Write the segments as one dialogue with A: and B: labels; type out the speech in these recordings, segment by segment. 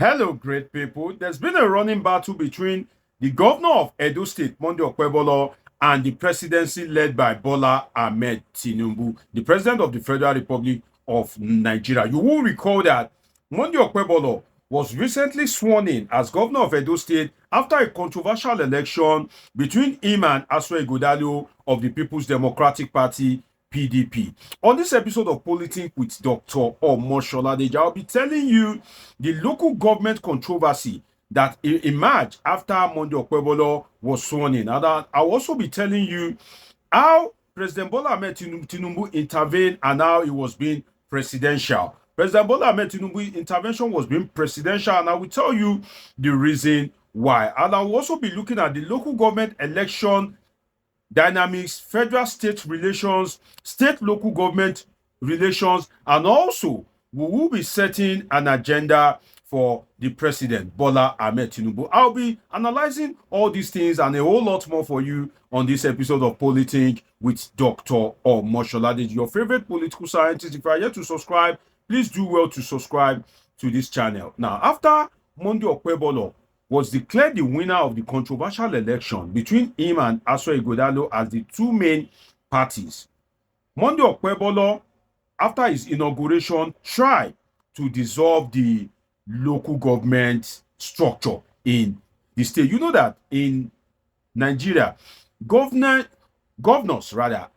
A: Hello, great people. There's been a running battle between the governor of Edo State, Monday Okpebholo, and the presidency led by Bola Tinubu, the president of the Federal Republic of Nigeria. You will recall that Monday Okpebholo was recently sworn in as governor of Edo State after a controversial election between him and Asserted of the People's Democratic Party, PDP. On this episode of Politics with Dr. Omoshola, I'll be telling you the local government controversy that emerged after Monday Okpebholo was sworn in. And I'll also be telling you how President Bola Tinubu intervened and how it was being presidential. President Bola Tinubu's intervention was being presidential, and I will tell you the reason why. And I will also be looking at the local government election dynamics, federal-state relations, state-local government relations, and also we will be setting an agenda for the president, Bola Tinubu. I'll be analyzing all these things and a whole lot more for you on this episode of Politics with Dr. Omoshola, your favorite political scientist. If you are yet to subscribe, please do well to subscribe to this channel. Now, after Monday Okpebholo was declared the winner of the controversial election between him and Asserted as the two main parties, Monday Okpebholo, after his inauguration, tried to dissolve the local government structure in the state. You know that in Nigeria, governors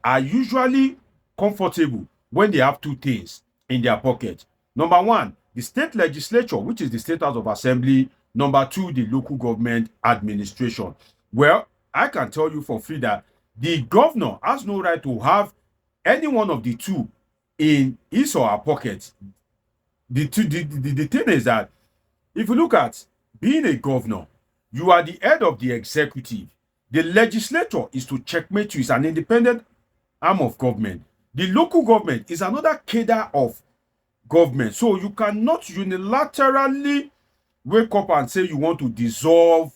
A: are usually comfortable when they have two things in their pocket. Number one, the state legislature, which is the State House of Assembly. Number two, the local government administration. Well, I can tell you for free that the governor has no right to have any one of the two in his or her pocket. The thing is that if you look at being a governor, you are the head of the executive. The legislature is to checkmate you. It's an independent arm of government. The local government is another cadre of government. So you cannot unilaterally wake up and say you want to dissolve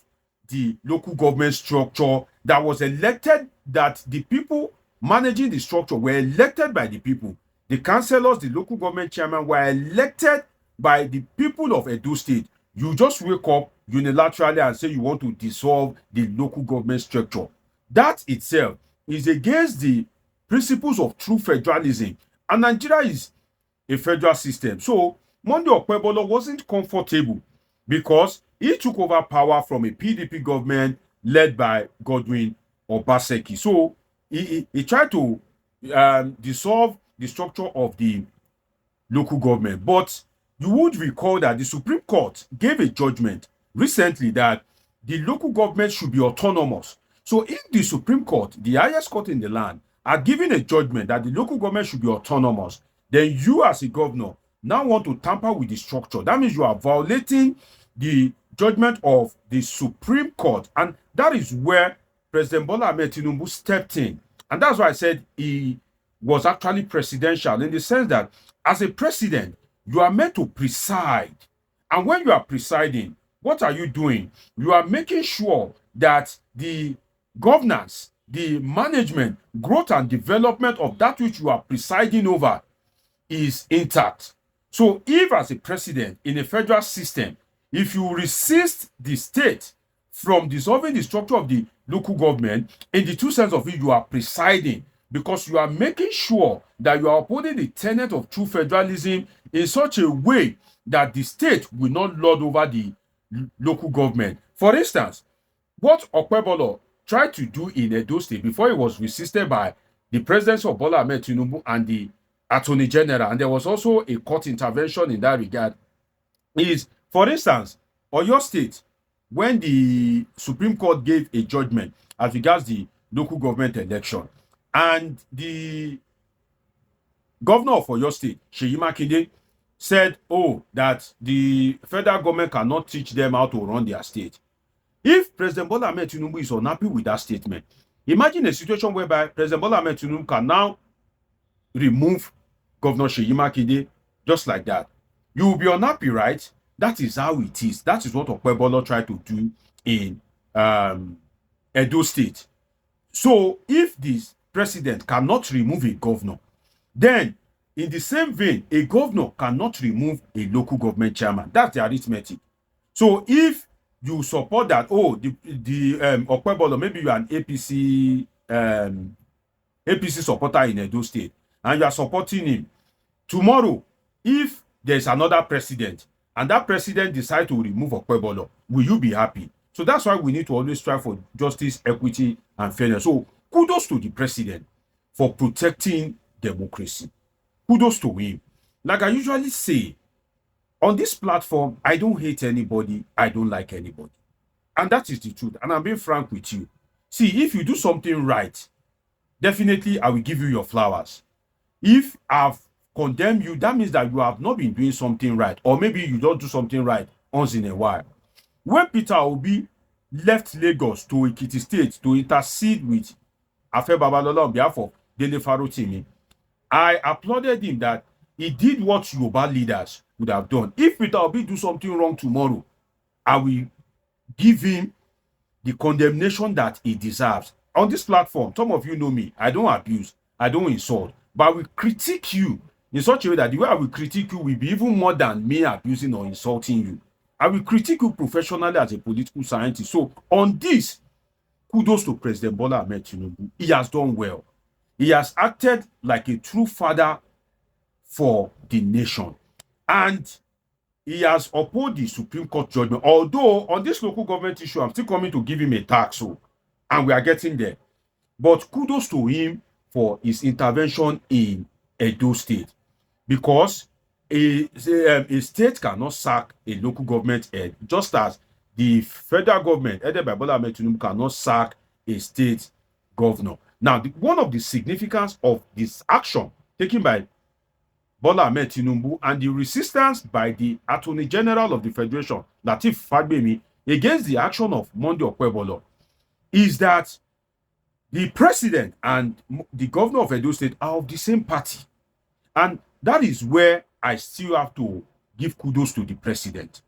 A: the local government structure that was elected, that the people managing the structure were elected by the people. The councillors, the local government chairman were elected by the people of Edo State. You just wake up unilaterally and say you want to dissolve the local government structure. That itself is against the principles of true federalism. And Nigeria is a federal system. So Monday Okpebholo wasn't comfortable because he took over power from a PDP government led by Godwin Obaseki. So he tried to dissolve the structure of the local government. But you would recall that the Supreme Court gave a judgment recently that the local government should be autonomous. So if the Supreme Court, the highest court in the land, are giving a judgment that the local government should be autonomous, then you as a governor now want to tamper with the structure. That means you are violating the judgment of the Supreme Court. And that is where President Bola Tinubu stepped in. And that's why I said he was actually presidential, in the sense that as a president, you are meant to preside. And when you are presiding, what are you doing? You are making sure that the governance, the management, growth and development of that which you are presiding over is intact. So if as a president in a federal system, if you resist the state from dissolving the structure of the local government, in the two sense of it, you are presiding, because you are making sure that you are upholding the tenet of true federalism in such a way that the state will not lord over the local government. For instance, what Okpebholo tried to do in Edo State before he was resisted by the presidency of Bola Tinubu and the Attorney General, and there was also a court intervention in that regard, is, for instance, Oyo State, when the Supreme Court gave a judgment as regards the local government election, and the governor of Oyo State, Seyi Makinde, said, that the federal government cannot teach them how to run their state. If President Bola Tinubu is unhappy with that statement, imagine a situation whereby President Bola Tinubu can now remove Governor Seyi Makinde just like that. You will be unhappy, right? That is how it is. That is what Okpebholo tried to do in Edo State. So if this president cannot remove a governor, then in the same vein, a governor cannot remove a local government chairman. That's the arithmetic. So if you support that, oh, the Okpebholo, maybe you are an APC supporter in Edo State, and you are supporting him. Tomorrow, if there's another president and that president decides to remove Okpebholo, will you be happy? So that's why we need to always strive for justice, equity, and fairness. So kudos to the president for protecting democracy. Kudos to him. Like I usually say, on this platform, I don't hate anybody. I don't like anybody. And that is the truth. And I'm being frank with you. See, if you do something right, definitely I will give you your flowers. If I've condemned you, that means that you have not been doing something right. Or maybe you don't do something right once in a while. When Peter Obi left Lagos to Ekiti State to intercede with Afe Babalola on behalf of Dele Farotimi, I applauded him that he did what Yoruba leaders would have done. If Peter Obi do something wrong tomorrow, I will give him the condemnation that he deserves. On this platform, some of you know me. I don't abuse. I don't insult. But I will critique you in such a way that the way I will critique you will be even more than me abusing or insulting you. I will critique you professionally as a political scientist. So on this, kudos to President Bola Tinubu. He has done well. He has acted like a true father for the nation. And he has upheld the Supreme Court judgment. Although on this local government issue, I'm still coming to give him a tax. And we are getting there. But kudos to him for his intervention in Edo State. Because a state cannot sack a local government head, just as the federal government, headed by Bola Tinubu, cannot sack a state governor. Now, one of the significance of this action taken by Bola Tinubu and the resistance by the Attorney General of the Federation, Lateef Fagbemi, against the action of Monday Okpebholo is that the president and the governor of Edo State are of the same party. And that is where I still have to give kudos to the president.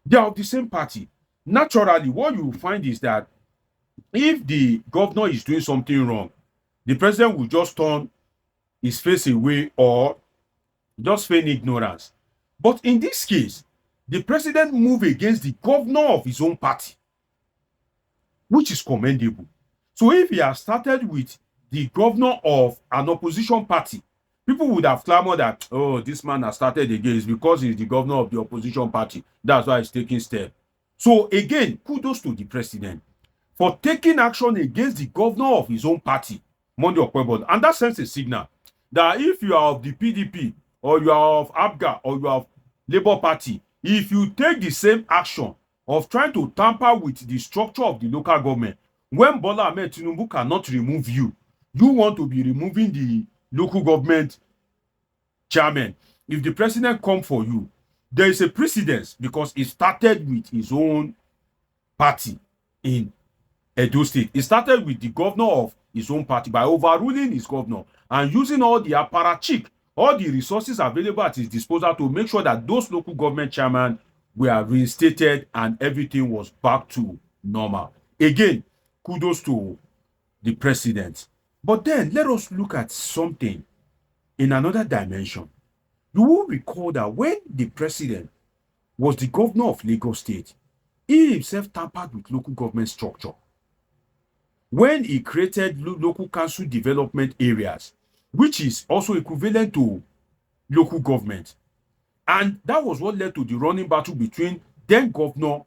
A: They are of the same party. Naturally, what you find is that if the governor is doing something wrong, the president will just turn his face away or just feign ignorance. But in this case, the president moved against the governor of his own party, which is commendable. So if he has started with the governor of an opposition party, people would have clamored that, oh, this man has started again. It's because he's the governor of the opposition party. That's why he's taking steps. So again, kudos to the president for taking action against the governor of his own party, Monday Okpebholo. And that sends a signal that if you are of the PDP or you are of ABGA or you are of Labour Party, if you take the same action of trying to tamper with the structure of the local government, when Bola Tinubu cannot remove you, you want to be removing the local government chairman. If the president come for you, there is a precedence because he started with his own party in Edo State. He started with the governor of his own party by overruling his governor and using all the apparatchik, all the resources available at his disposal to make sure that those local government chairmen were reinstated and everything was back to normal. Again, kudos to the president. But then let us look at something in another dimension. You will recall that when the president was the governor of Lagos State, he himself tampered with local government structure. When he created local council development areas, which is also equivalent to local government. And that was what led to the running battle between then Governor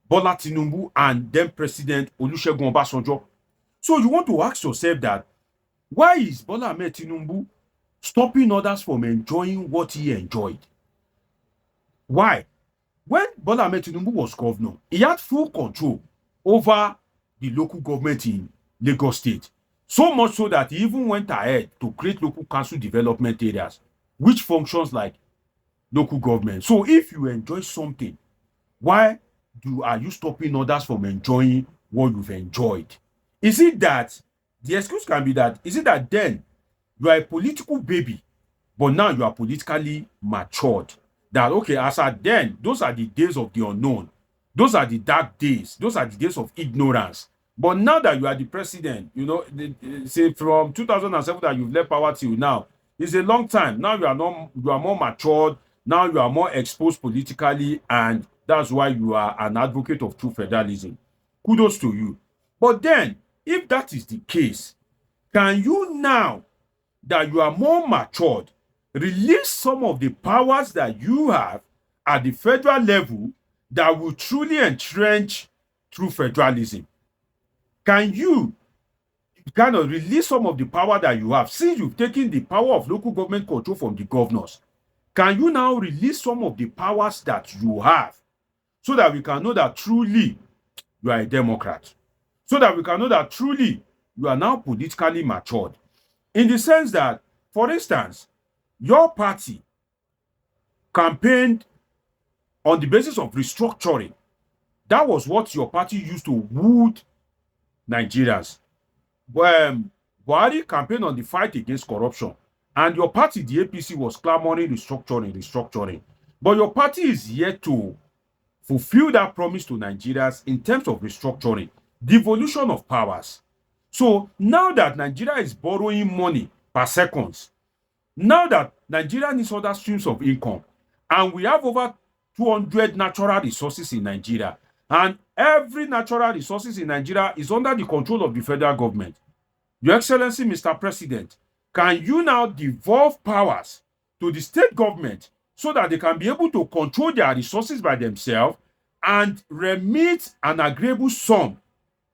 A: Bola Tinubu and then President Olusegun Obasanjo. So you want to ask yourself that, why is Bola Tinubu stopping others from enjoying what he enjoyed? Why? When Bola Tinubu was governor, he had full control over the local government in Lagos State. So much so that he even went ahead to create local council development areas, which functions like local government. So if you enjoy something, why are you stopping others from enjoying what you've enjoyed? Is it that, the excuse can be that, is it that then you are a political baby, but now you are politically matured? That, okay, as at then, those are the days of the unknown. Those are the dark days. Those are the days of ignorance. But now that you are the president, you know, say from 2007 that you've left power till now, it's a long time. Now you are more matured. Now you are more exposed politically, and That's why you are an advocate of true federalism. Kudos to you. But then, if that is the case, can you now that you are more matured, release some of the powers that you have at the federal level that will truly entrench true federalism? Can you kind of release some of the power that you have since you've taken the power of local government control from the governors? Can you now release some of the powers that you have so that we can know that truly you are a Democrat? So that we can know that truly you are now politically matured. In the sense that, for instance, your party campaigned on the basis of restructuring. That was what your party used to wound Nigerians. Buhari campaigned on the fight against corruption. And your party, the APC, was clamoring restructuring. But your party is yet to fulfill that promise to Nigerians in terms of restructuring, devolution of powers. So now that Nigeria is borrowing money per seconds, now that Nigeria needs other streams of income, and we have over 200 natural resources in Nigeria, and every natural resources in Nigeria is under the control of the federal government. Your Excellency, Mr. President, can you now devolve powers to the state government so that they can be able to control their resources by themselves and remit an agreeable sum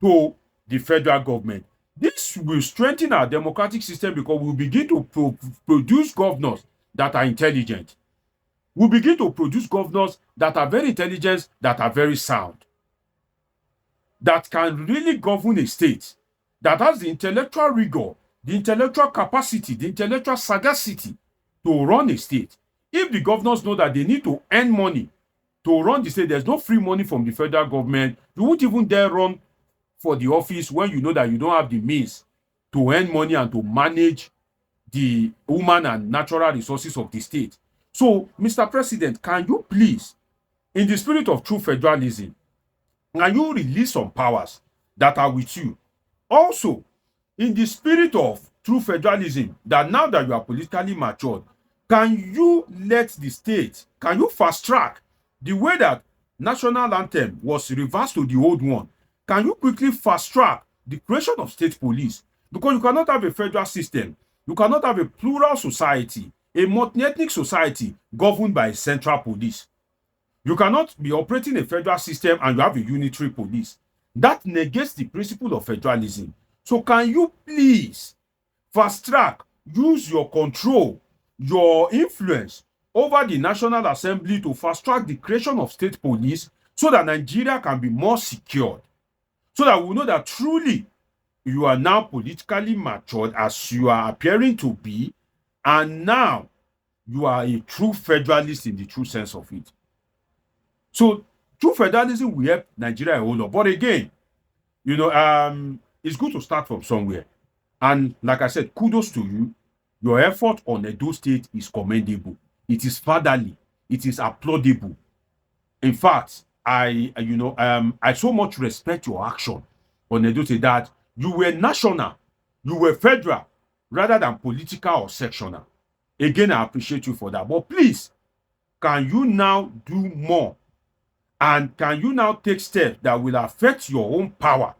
A: to the federal government? This will strengthen our democratic system because we'll begin to produce governors that are intelligent. We'll begin to produce governors that are very intelligent, that are very sound, that can really govern a state, that has the intellectual rigor, the intellectual capacity, the intellectual sagacity to run a state. If the governors know that they need to earn money to run the state, there's no free money from the federal government, you won't even dare run for the office when you know that you don't have the means to earn money and to manage the human and natural resources of the state. So, Mr. President, can you please, in the spirit of true federalism, can you release some powers that are with you? Also, in the spirit of true federalism, that now that you are politically matured, can you let the state, can you fast track the way that national anthem was reversed to the old one? Can you quickly fast track the creation of state police? Because you cannot have a federal system, you cannot have a plural society, a multi-ethnic society governed by a central police. You cannot be operating a federal system and you have a unitary police. That negates the principle of federalism. So can you please fast track, use your control, your influence over the National Assembly to fast track the creation of state police so that Nigeria can be more secured, so that we know that truly you are now politically matured as you are appearing to be, and now you are a true federalist in the true sense of it. So true federalism will help Nigeria a whole lot. But again, you know, it's good to start from somewhere. And like I said, kudos to you. Your effort on Edo State is commendable. It is fatherly. It is applaudable. In fact, I so much respect your action on Edo State that you were national, you were federal, rather than political or sectional. Again, I appreciate you for that. But please, can you now do more? And can you now take steps that will affect your own power?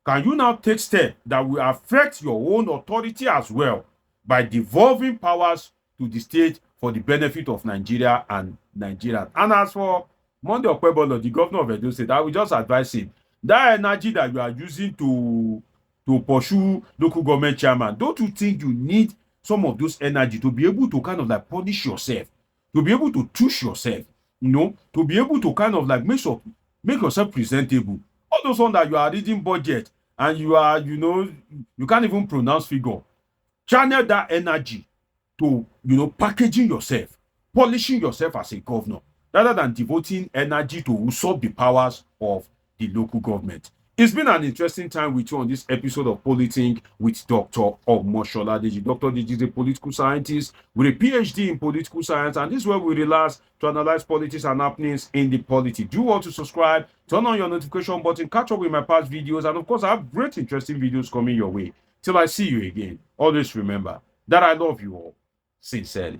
A: Can you now take steps that will affect your own authority as well by devolving powers to the state for the benefit of Nigeria and Nigerians? And as for Monday Okpebholo, the governor of Edo State, I will just advise him, that energy that you are using to pursue local government chairman, don't you think you need some of those energy to be able to kind of like polish yourself, to be able to tush yourself, you know, to be able to kind of like make yourself presentable? All those ones that you are reading budget and you are, you know, you can't even pronounce figure. Channel that energy to, you know, packaging yourself, polishing yourself as a governor, rather than devoting energy to usurp the powers of the local government. It's been an interesting time with you on this episode of Politing with Dr. Omoshola Deji. Dr. Deji is a political scientist with a PhD in political science, and this is where we relax to analyze politics and happenings in the polity. Do want to subscribe, turn on your notification button, catch up with my past videos, and of course, I have great, interesting videos coming your way. Till I see you again, always remember that I love you all sincerely.